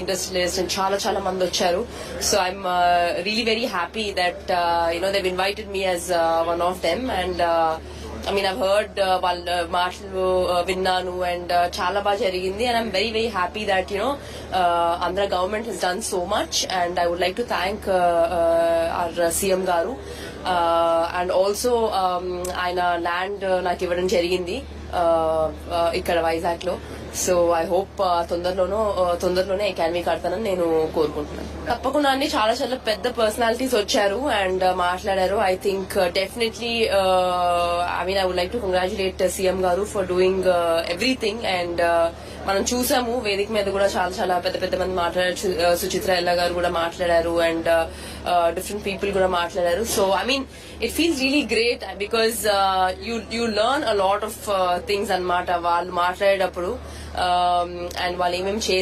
Industrialist and చాలా మంది వచ్చారు. So I'm really very happy that they've invited me as one of them, and I've heard వాళ్ళ మాటలు విన్నాను, and చాలా బాగా జరిగింది, and I'm very very happy that Andhra government has done so much, and I would like to thank our CM garu, and also ఆయన land నాకు ఇవ్వడం జరిగింది ఇక్కడ వైజాగ్ లో. సో ఐ హోప్ తొందరలోనే అకాడమీ కడతానని నేను కోరుకుంటున్నాను. తప్పకుండా అన్ని చాలా పెద్ద పర్సనాలిటీస్ వచ్చారు అండ్ మాట్లాడారు. I think definitely I would like to congratulate CM garu for doing everything. And మనం చూసాము వేదిక మీద కూడా చాలా పెద్ద మంది మాట్లాడారు. సుచిత్ర ఎల్లా గారు కూడా మాట్లాడారు, అండ్ డిఫరెంట్ పీపుల్ కూడా మాట్లాడారు. So it feels really great because you learn a lot of things అన్నమాట వాళ్ళు మాట్లాడేటప్పుడు. అండ్ వాళ్ళు ఏమేమి చేశారు